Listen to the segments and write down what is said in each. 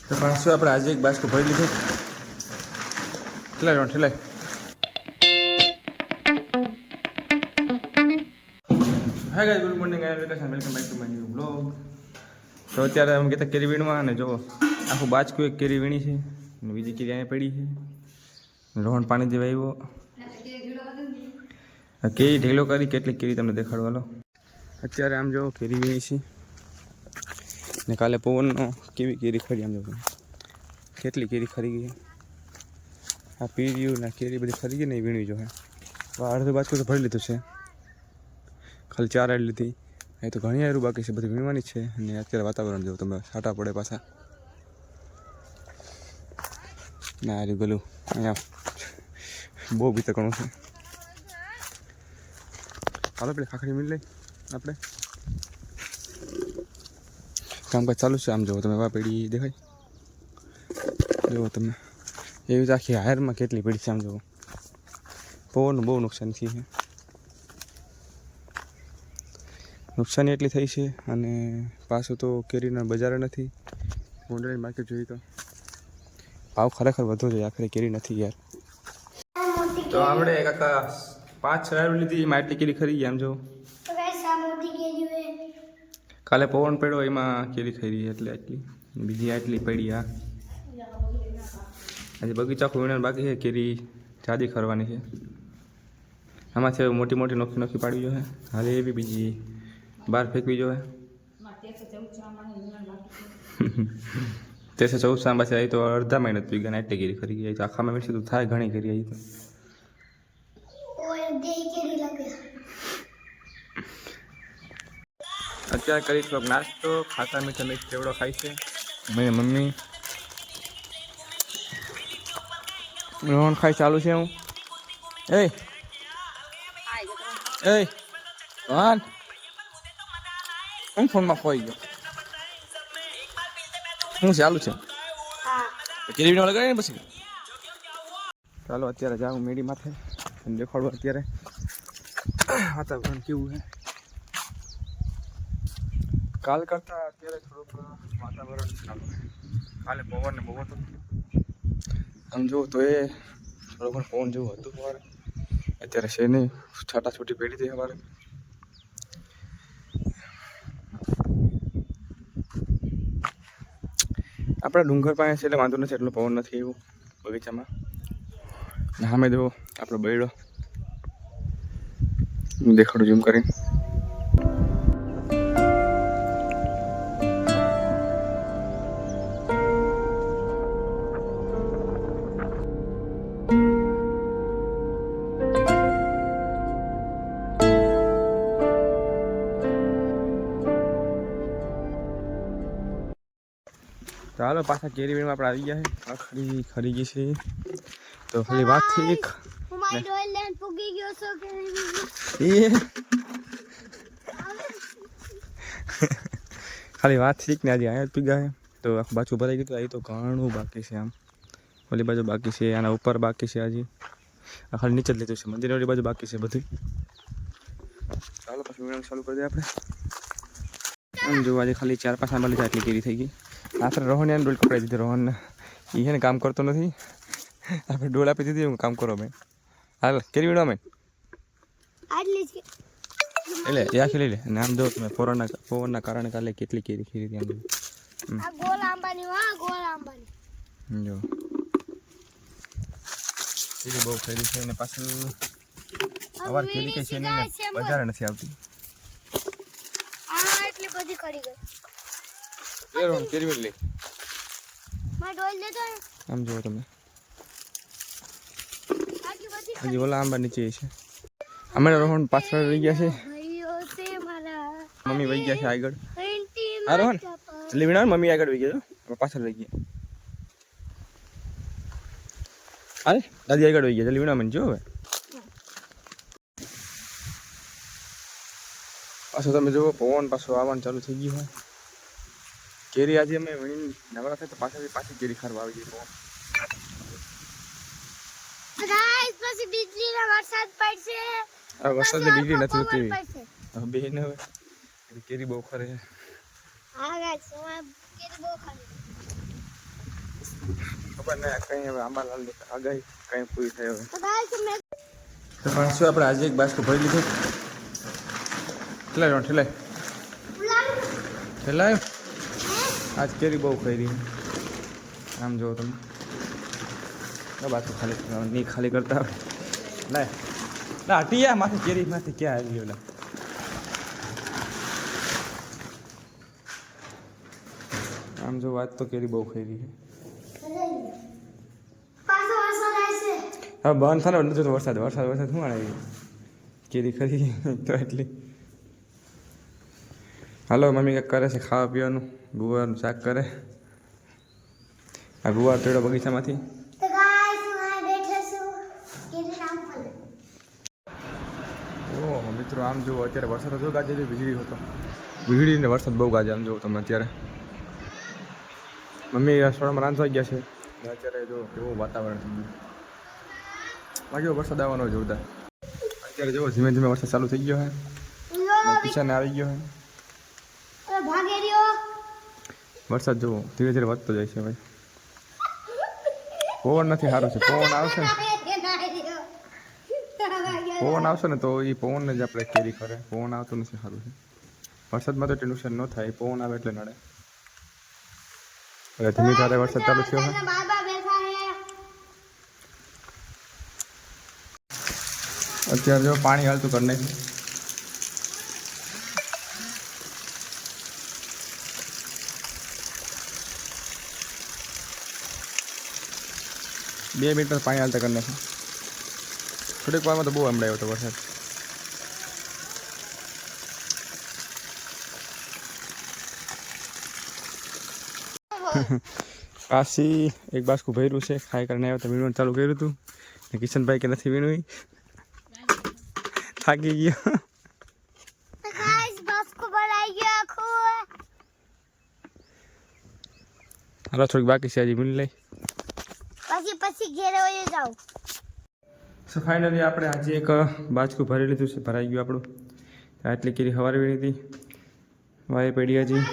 તો પાછું આપણે આજે એક બાસ્કુ ભરી લીધું. ઠેલાય ઠેલાય. Hi guys, good morning and welcome back to my new blog. તો અત્યારે અમે કહેતા કેરી વીણવા, અને જો આખું બાજકું એક કેરી વીણી છે અને બીજી કેરી અહીંયા પડી છે. રોહન પાણી જેવા આવ્યો. કેરી ઢેલો કરી કેટલીક કેરી તમને દેખાડવા લો. અત્યારે આમ જો કેરી વીણી છે ને કાલે પવનનો કેવી કેરી ખરી આમ જો કેટલી કેરી ખરી ગઈ. આ પીર્યું ને કેરી બધી ખરી ગઈ ને એ વીણવી જો હે. અડધું બાજકું તો ભરી લીધું છે, ખાલી 4 આડ લીધી. એ તો ઘણી આયરું બાકી છે, બધી વીણવાની છે. અને અત્યારે વાતાવરણ જો તમે છાંટા પડે પાછા ના આર્યું ગલું અહીંયા બહુ ભીતર ઘણું છે. હાલો પેલી ખાખડી મીલ લઈ આપણે કામકાજ ચાલુ છે. આમ જુઓ તમે વા પેઢી દેખાય, જુઓ તમે એવી જ આખી હાયરમાં કેટલી પેઢી છે. આમ જુઓ પવનનું બહુ નુકસાન થઈ છે, નુકસાની એટલી થઈ છે. અને પાછું તો કેરીના બજાર નથી, ગોંડલની માર્કેટ જોઈએ તો ભાવ ખરેખર વધુ છે. આખરે કેરી નથી યાર. તો આપણે કાકા 5-6 આડ લીધી, એમાં એટલી કેરી ખરી ગઈ. આમ જો કાલે પવન પડ્યો એમાં કેરી થઈ રહી એટલે આટલી, બીજી આટલી પડી. આ આજે બગીચા ખોવીને બાકી છે, કેરી જાદી ખરવાની છે. આમાંથી મોટી મોટી નોખી નોખી પાડવી જોઈએ, હાલે એવી બીજી બહાર ફેંકવી જોઈએ. 1314 સાંબા છે. અહીં તો અડધા મહિને પી ગયા, એટલી કેરી ખરી ગઈ. તો આખામાં મેળવી તો થાય ઘણી કેરી. અહીં તો અત્યારે કરી થોડોક નાસ્તો, ખાતા મીઠા મિક્સ ચેવડો ખાય છે મેં મમ્મી. રોહન ખાઈ ચાલુ છે. હું એ રોહન હું ફોનમાં ખોઈ ગયો. શું ચાલુ છે? કેરી વીણવા લગાડી ને પછી ચાલો અત્યારે જાઉં મેડી માથે અને દેખાડું અત્યારે વાતાવરણ કેવું છે. કાલ કરતાં અત્યારે થોડુંક વાતાવરણ સારું છે. કાલે પવન ને બહુ હતું, આમ જુઓ તો એ થોડો પણ પવન જેવું હતું સવારે. અત્યારે છે નહીં, છાટાછૂટી પડી હતી સવારે. આપણા ડુંગર પાસે છે એટલે વાંધો નથી, એટલો પવન નથી એવું બગીચામાં. સામે જુઓ આપણો બૈડો દેખાડું ઝૂમ કરીને. ચાલો પાછા કેરી વીણમાં આપણે આવી ગયા છે. આખરી ખરી ગઈ છે તો ખાલી વાત થઈ ખાલી વાત થઈ ને આજે અહીંયા જ પી ગયા. તો આખું બાજુ ભરાઈ ગયું. અહીં તો ઘણું બાકી છે, આમ ઓલી બાજુ બાકી છે, આના ઉપર બાકી છે. હજી આ ખાલી નીચે જ લીધું છે, મંદિરની ઓલી બાજુ બાકી છે બધું. ચાલો પછી વીણવાનું ચાલુ કરી દઈએ આપણે. આમ જો આજે ખાલી 4-5 આંબા લીધા એટલી કેરી થઈ ગઈ. આપણે રોહન એને ડોલ કપડાઈ દીધી. રોહન એ છે ને કામ કરતો નથી, આપણે ડોલ આપી દીધી. હું કામ કરો મેં. હાલ કેરી વીણવા મેં એટલે એ આખી લઈ લે. અને આમ જો તમે પવનના કારણે કાલે કેટલી કેરી ખીરી હતી. આમ જો કેરી બહુ ખરી છે. અને પાછું અવાર કેરી કઈ છે નહીં, બજાર નથી આવતી. કેરી વીણ લે. આમ જુઓ તમે હજી ઓલા આંબા નીચે છે. અમે રોહન પાછળ રહી ગયા છે, મમ્મી વહી ગયા છે આગળ. હા રોહન જલ્દી વીણા, મમ્મી આગળ વહી ગયા, અમે પાછળ રહી ગયા. હાલ દાદી આગળ વહી ગયા, જલ્દી વીણા મને જો. હવે પાછું તમે જુઓ પવન પાછું આવવાનું ચાલુ થઈ ગયું હોય. કેરી આજે અમે વીણી નવરા થાય તો પાછી કેરી ખારવા આવી ગઈ. વરસાદની વીજળી નથી ઉતરી બે ને હવે કેરી બહુ ખરે છે. ખબર નહીં કંઈ હવે આંબાલાલની આગાહી કંઈ પૂરી થઈ હવે તો પણ શું આપણે આજે એક બાસ્કો ભરી લીધું ઠેલાય ઠેલાય આજ કેરી બહુ ખાઈ રહી આમ જુઓ તમે બાસ્કો ખાલી નહીં ખાલી કરતા હોય લાય ના હટીયા માથે કેરીમાંથી ક્યાં આવી ગયો આમ જો વાત તો કેરી બહુ ખાઈ રહી છે હવે બંધ થાય નથી તો વરસાદ શું આવે કેરી ખરી તો એટલી હાલો મમ્મી કંઈક કરે છે ખાવા પીવાનું ગુવારનું શાક કરે આ ગુવાર તોડ્યો બગીચામાંથી ઓહો મિત્રો આમ જુઓ અત્યારે વરસાદ હતો ગાજે વીજળી હતો વીજળીને વરસાદ બહુ ગાજે આમ જુઓ તમે અત્યારે મમ્મી રસોડામાં રાંધવા ગયા છે અત્યારે જો કેવું વાતાવરણ થઈ ગયું બાકી વરસાદ આવવાનો જોરદાર અત્યારે જો ધીમે ધીમે વરસાદ ચાલુ થઈ ગયો છે કિસાને આવી ગયો છે વરસાદ જુઓ ધીરે ધીરે વધતો જાય છે ભાઈ પવન નથી સારું છે પવન આવશે ને તો એ પવનને જ આપણે કેરી કરે પવન આવતું નથી સારું છે વરસાદમાં તો એટલું નુકસાન ન થાય પવન આવે એટલે નડે એટલે ધીમે ધારે વરસાદ ચાલુ થયો છે અત્યારે જો પાણી હાલતું કરી નાખ્યું 2 મિનિટ પાણી હાલતા કરી નાખ્યું થોડીક વારમાં તો બહુ હમણાં હતો વરસાદ કાશી એક બાસ્કું ભર્યું છે ખાઈ કરીને આવ્યો તો વીણવાનું ચાલુ કર્યું હતું કિશનભાઈ કે નથી વીણવી થાકી ગયો હાલો થોડીક બાકી છે હજી વીણી લઈ પછી ઘેરે વહી જાવ સો ફાઇનલી આપણે આજે એક બાજકું ભરી લીધું છે ભરાઈ ગયું આપણું આટલી કેરી સવારે વીણી હતી વાય પડી હજી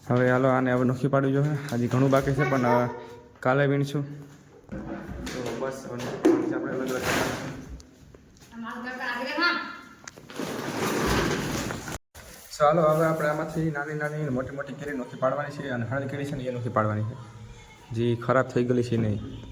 હવે હાલો આને હવે નોખી પાડવી જોઈએ હજી ઘણું બાકી છે પણ કાલે વીણીશું તો બસ આપણે અલગ અલગ ચાલો હવે આપણે આમાંથી નાની નાની મોટી મોટી કેરી નોખી પાડવાની છે અને હળદ કેરી છે ને એ નોખી પાડવાની છે જે ખરાબ થઈ ગયેલી છે નહીં